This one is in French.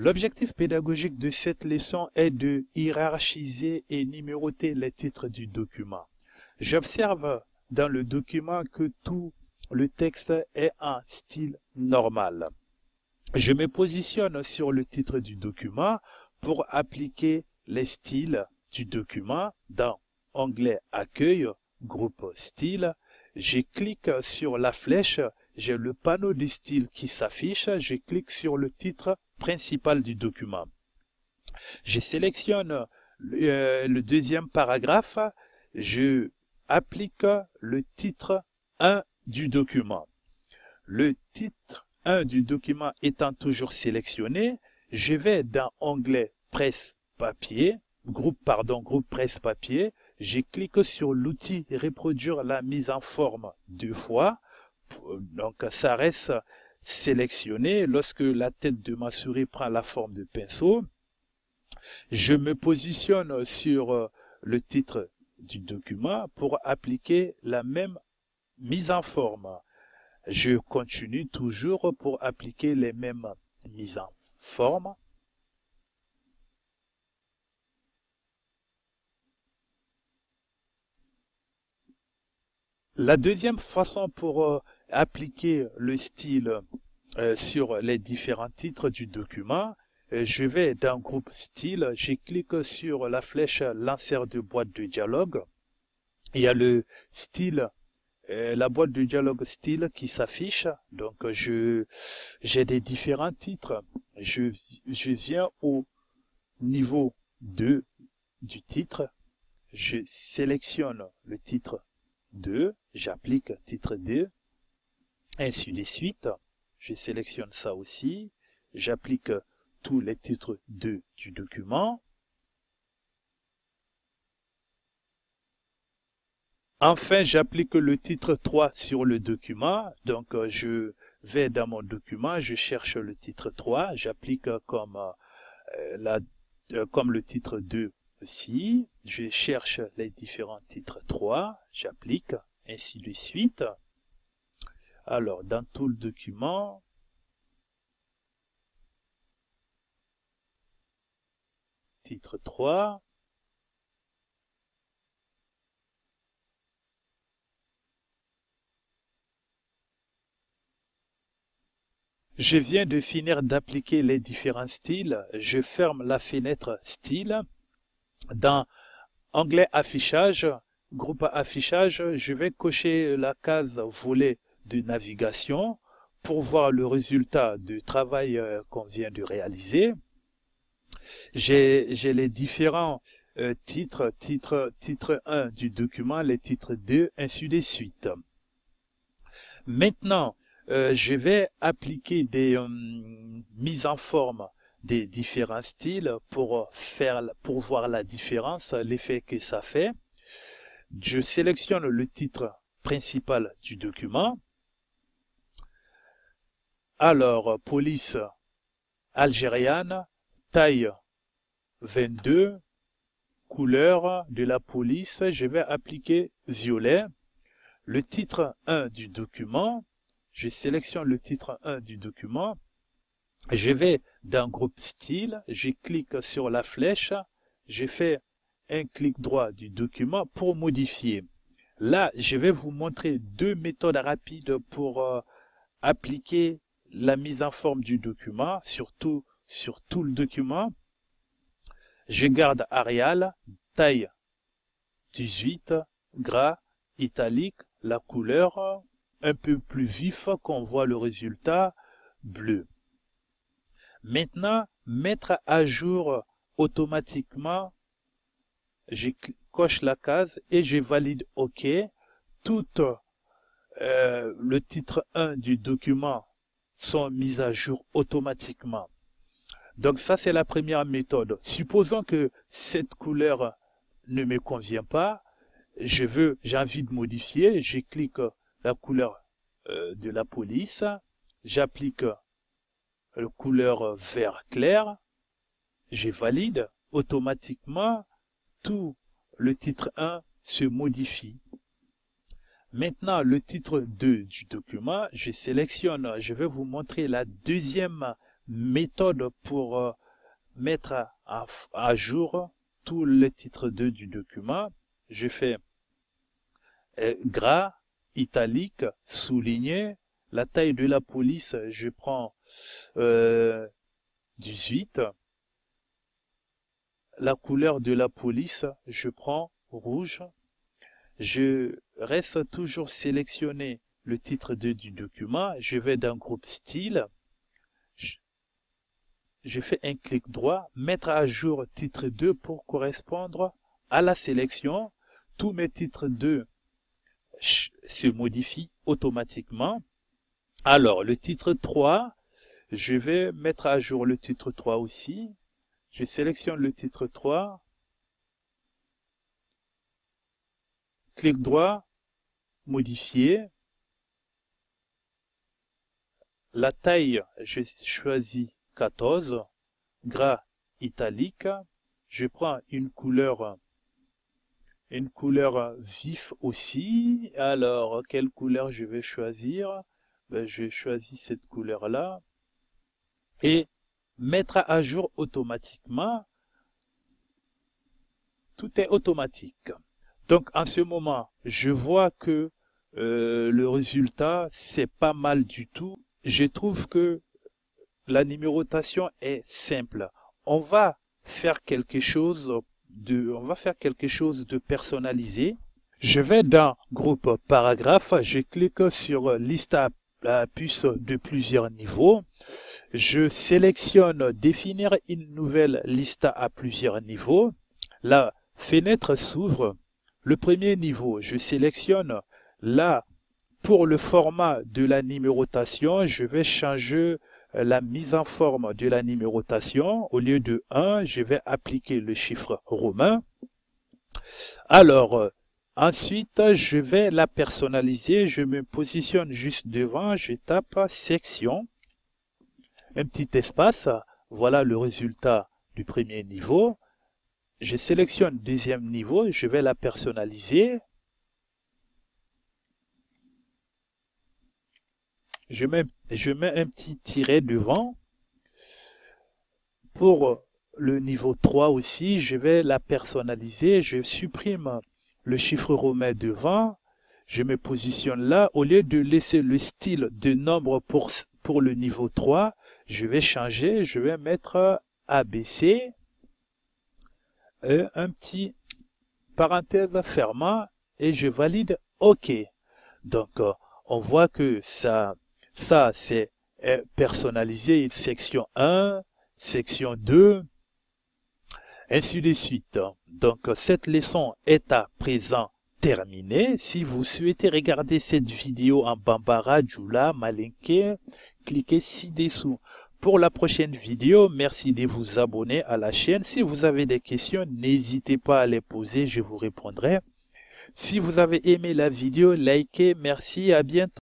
L'objectif pédagogique de cette leçon est de hiérarchiser et numéroter les titres du document. J'observe dans le document que tout le texte est en style normal. Je me positionne sur le titre du document pour appliquer les styles du document dans onglet Accueil, groupe Style. Je clique sur la flèche, j'ai le panneau de style qui s'affiche, je clique sur le titre principal du document. Je sélectionne le deuxième paragraphe, je applique le titre 1 du document. Le titre 1 du document étant toujours sélectionné, je vais dans onglet Presse papier, groupe Presse papier, je clique sur l'outil reproduire la mise en forme 2 fois, donc ça reste sélectionné. Lorsque la tête de ma souris prend la forme de pinceau, je me positionne sur le titre du document pour appliquer la même mise en forme. Je continue toujours pour appliquer les mêmes mises en forme. La deuxième façon pour appliquer le style sur les différents titres du document, je vais dans groupe style, je clique sur la flèche lanceur de boîte de dialogue. Il y a le style, la boîte de dialogue style qui s'affiche. Donc j'ai des différents titres. Je viens au niveau 2 du titre. Je sélectionne le titre 2, j'applique titre 2, ainsi de suite. Je sélectionne ça aussi, j'applique tous les titres 2 du document. Enfin, j'applique le titre 3 sur le document. Donc, je vais dans mon document, je cherche le titre 3, j'applique comme le titre 2 aussi. Je cherche les différents titres 3, j'applique, ainsi de suite. Alors, dans tout le document, titre 3, je viens de finir d'appliquer les différents styles. Je ferme la fenêtre style. Dans onglet affichage, groupe affichage, je vais cocher la case volet de navigation pour voir le résultat du travail qu'on vient de réaliser. J'ai les différents titre 1 du document, les titres 2, ainsi de suite. Maintenant, je vais appliquer des mises en forme des différents styles pour voir la différence, l'effet que ça fait. Je sélectionne le titre principal du document. Alors, police algérienne, taille 22, couleur de la police, je vais appliquer violet. Le titre 1 du document, je sélectionne le titre 1 du document, je vais dans groupe style, je clique sur la flèche, je fais un clic droit du document pour modifier. Là, je vais vous montrer deux méthodes rapides pour appliquer la mise en forme du document sur tout le document. Je garde Arial, taille 18, gras, italique, la couleur un peu plus vif qu'on voit le résultat bleu. Maintenant, mettre à jour automatiquement, je coche la case et je valide OK. Tout le titre 1 du document sont mis à jour automatiquement. Donc ça, c'est la première méthode. Supposons que cette couleur ne me convient pas, j'ai envie de modifier, je clique la couleur de la police, j'applique la couleur vert clair, je valide, automatiquement, tout le titre 1 se modifie. Maintenant, le titre 2 du document, je sélectionne, je vais vous montrer la deuxième méthode pour mettre à jour tous les titres 2 du document. Je fais gras, italique, souligné. La taille de la police, je prends 18. La couleur de la police, je prends rouge. Je reste toujours sélectionner le titre 2 du document. Je vais dans groupe style. Je fais un clic droit, mettre à jour titre 2 pour correspondre à la sélection. Tous mes titres 2 se modifient automatiquement. Alors, le titre 3, je vais mettre à jour le titre 3 aussi. Je sélectionne le titre 3. Clic droit, modifier. La taille, je choisis 14. Gras italique. Je prends une couleur vif aussi. Alors, quelle couleur je vais choisir? Je choisis cette couleur-là. Et mettre à jour automatiquement. Tout est automatique. Donc, en ce moment, je vois que le résultat, c'est pas mal du tout. Je trouve que la numérotation est simple. On va faire quelque chose de personnalisé. Je vais dans groupe paragraphe, je clique sur liste à puce de plusieurs niveaux. Je sélectionne définir une nouvelle liste à plusieurs niveaux. La fenêtre s'ouvre. Le premier niveau, je sélectionne là pour le format de la numérotation, je vais changer la mise en forme de la numérotation. Au lieu de 1, je vais appliquer le chiffre romain. Alors, ensuite, je vais la personnaliser. Je me positionne juste devant, je tape section, un petit espace. Voilà le résultat du premier niveau. Je sélectionne deuxième niveau, je vais la personnaliser. Je mets un petit tiret devant. Pour le niveau 3 aussi, je vais la personnaliser. Je supprime le chiffre romain devant. Je me positionne là. Au lieu de laisser le style de nombre pour le niveau 3, je vais changer. Je vais mettre ABC. Et un petit parenthèse fermant et je valide OK. Donc, on voit que ça c'est personnalisé. Section 1, section 2, ainsi de suite. Donc, cette leçon est à présent terminée. Si vous souhaitez regarder cette vidéo en Bambara, Joula, Malinké, cliquez ci-dessous. Pour la prochaine vidéo, merci de vous abonner à la chaîne. Si vous avez des questions, n'hésitez pas à les poser, je vous répondrai. Si vous avez aimé la vidéo, likez, merci, à bientôt.